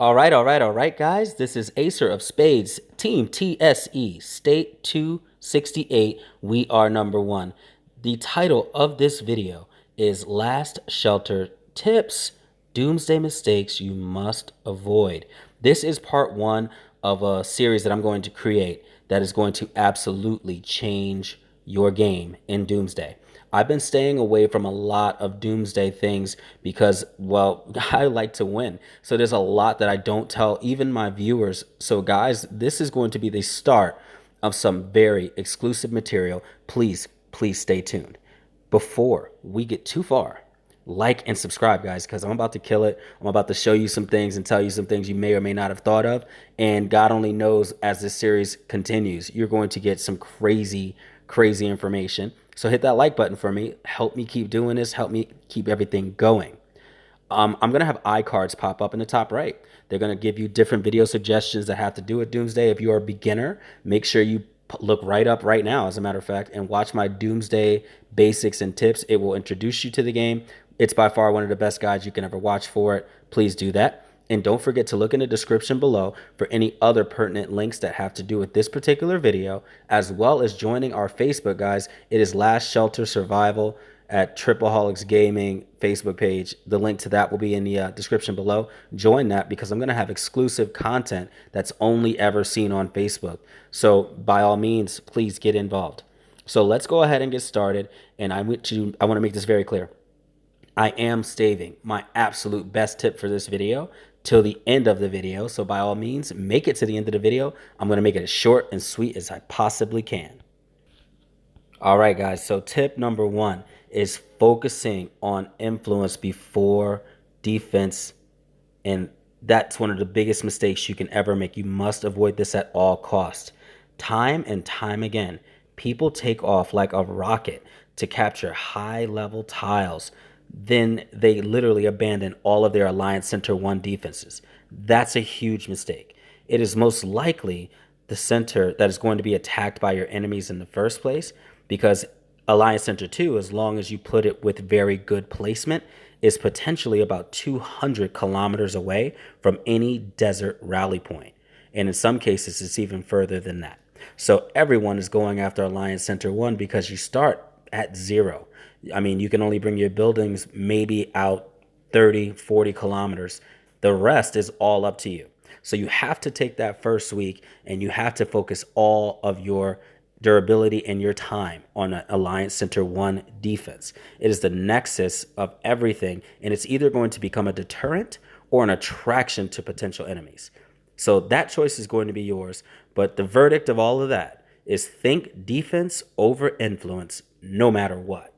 All right, guys. This is Acer of Spades, Team TSE, State 268. We are number one. The title of this video is Last Shelter Tips, Doomsday Mistakes You Must Avoid. This is part one of a series that I'm going to create that is going to absolutely change your game in Doomsday. I've been staying away from a lot of Doomsday things because, well, I like to win. So there's a lot that I don't tell even my viewers. So guys, this is going to be the start of some very exclusive material. Please stay tuned. Before we get too far, like and subscribe, guys, because I'm about to kill it. I'm about to show you some things and tell you some things you may or may not have thought of. And God only knows, as this series continues, you're going to get some crazy information. So hit that like button for me. Help me keep doing this. Help me keep everything going. I'm going to have iCards pop up in the top right. They're going to give you different video suggestions that have to do with Doomsday. If you are a beginner, make sure you look right up right now, as a matter of fact, and watch my Doomsday basics and tips. It will introduce you to the game. It's by far one of the best guides you can ever watch for it. Please do that. And don't forget to look in the description below for any other pertinent links that have to do with this particular video, as well as joining our Facebook, guys. It is Last Shelter Survival at Tripaholix Gaming Facebook page. The link to that will be in the description below. Join that because I'm going to have exclusive content that's only ever seen on Facebook. So by all means, please get involved. So let's go ahead and get started. And I want to make this very clear. I am saving my absolute best tip for this video till the end of the video. So by all means, make it to the end of the video. I'm going to make it as short and sweet as I possibly can. All right, guys. So tip number one is focusing on influence before defense. And that's one of the biggest mistakes you can ever make. You must avoid this at all costs. Time and time again, people take off like a rocket to capture high-level tiles. Then they literally abandon all of their Alliance Center 1 defenses. That's a huge mistake. It is most likely the center that is going to be attacked by your enemies in the first place, because Alliance Center 2, as long as you put it with very good placement, is potentially about 200 kilometers away from any desert rally point. And in some cases, it's even further than that. So everyone is going after Alliance Center 1 because you start at zero. I mean, you can only bring your buildings maybe out 30, 40 kilometers. The rest is all up to you. So you have to take that first week and you have to focus all of your durability and your time on an Alliance Center 1 defense. It is the nexus of everything, and it's either going to become a deterrent or an attraction to potential enemies. So that choice is going to be yours. But the verdict of all of that is think defense over influence no matter what.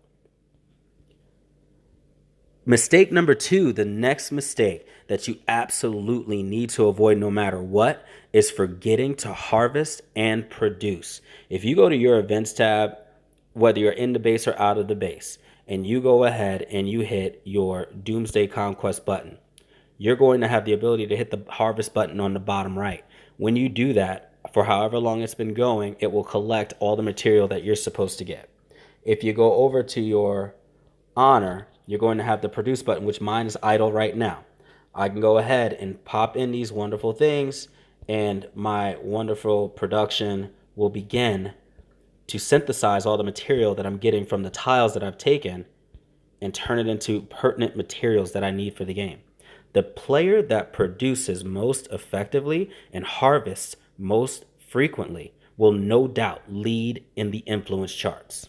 Mistake number two, the next mistake that you absolutely need to avoid no matter what, is forgetting to harvest and produce. If you go to your events tab, whether you're in the base or out of the base, and you go ahead and you hit your Doomsday Conquest button, you're going to have the ability to hit the harvest button on the bottom right. When you do that, for however long it's been going, it will collect all the material that you're supposed to get. If you go over to your honor, you're going to have the produce button, which mine is idle right now. I can go ahead and pop in these wonderful things, and my wonderful production will begin to synthesize all the material that I'm getting from the tiles that I've taken and turn it into pertinent materials that I need for the game. The player that produces most effectively and harvests most frequently will no doubt lead in the influence charts.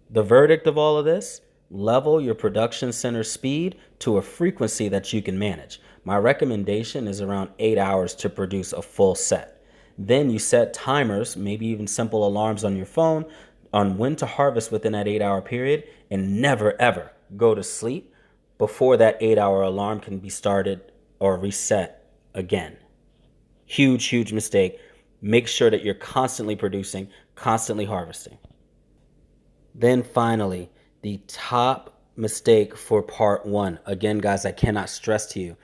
The verdict of all of this: level your production center speed to a frequency that you can manage. My recommendation is around 8 hours to produce a full set. Then you set timers, maybe even simple alarms on your phone, on when to harvest within that 8-hour period, and never ever go to sleep before that 8-hour alarm can be started or reset again. Huge mistake. Make sure that you're constantly producing, constantly harvesting. Then finally, the top mistake for part one. Again, guys, I cannot stress to you.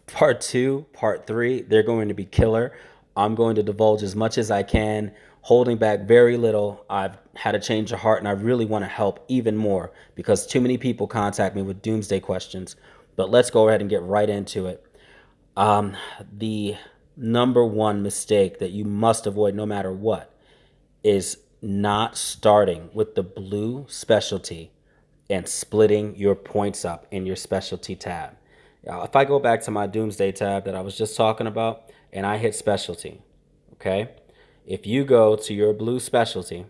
Part two, part three, they're going to be killer. I'm going to divulge as much as I can, holding back very little. I've had a change of heart, and I really want to help even more because too many people contact me with Doomsday questions. But let's go ahead and get right into it. The number one mistake that you must avoid no matter what is not starting with the blue specialty and splitting your points up in your specialty tab. Now, if I go back to my Doomsday tab that I was just talking about and I hit specialty, okay? If you go to your blue specialty,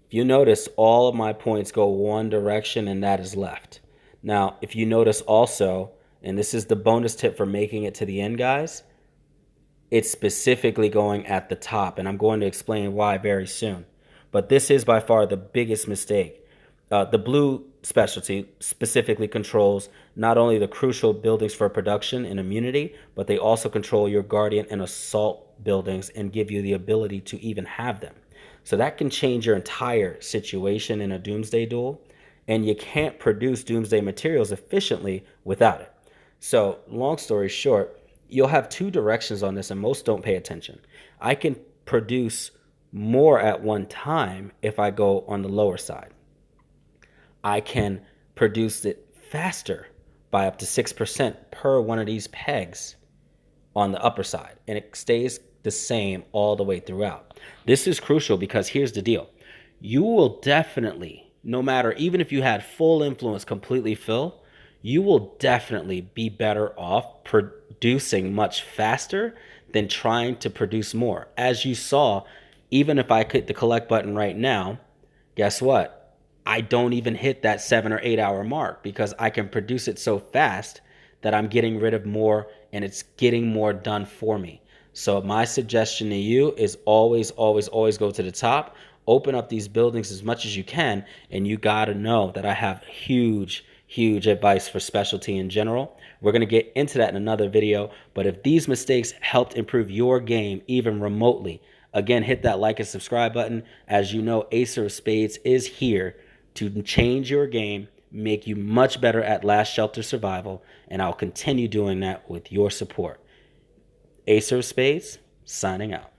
if you notice all of my points go one direction and that is left. Now, if you notice also, and this is the bonus tip for making it to the end, guys, it's specifically going at the top, and I'm going to explain why very soon. But this is by far the biggest mistake. The blue specialty specifically controls not only the crucial buildings for production and immunity, but they also control your guardian and assault buildings and give you the ability to even have them. So that can change your entire situation in a Doomsday duel, and you can't produce Doomsday materials efficiently without it. So, long story short, you'll have two directions on this, and most don't pay attention. I can produce more at one time if I go on the lower side. I can produce it faster by up to 6% per one of these pegs on the upper side, and it stays the same all the way throughout. This is crucial because here's the deal. You will definitely, no matter, even if you had full influence completely fill, you will definitely be better off producing much faster than trying to produce more. As you saw, even if I click the collect button right now, guess what? I don't even hit that 7 or 8 hour mark because I can produce it so fast that I'm getting rid of more and it's getting more done for me. So my suggestion to you is always, always, always go to the top, open up these buildings as much as you can, and you got to know that I have huge, huge advice for specialty in general. We're going to get into that in another video, but if these mistakes helped improve your game even remotely, again, hit that like and subscribe button. As you know, Acer of Spades is here to change your game, make you much better at Last Shelter survival, and I'll continue doing that with your support. Acer of Spades, signing out.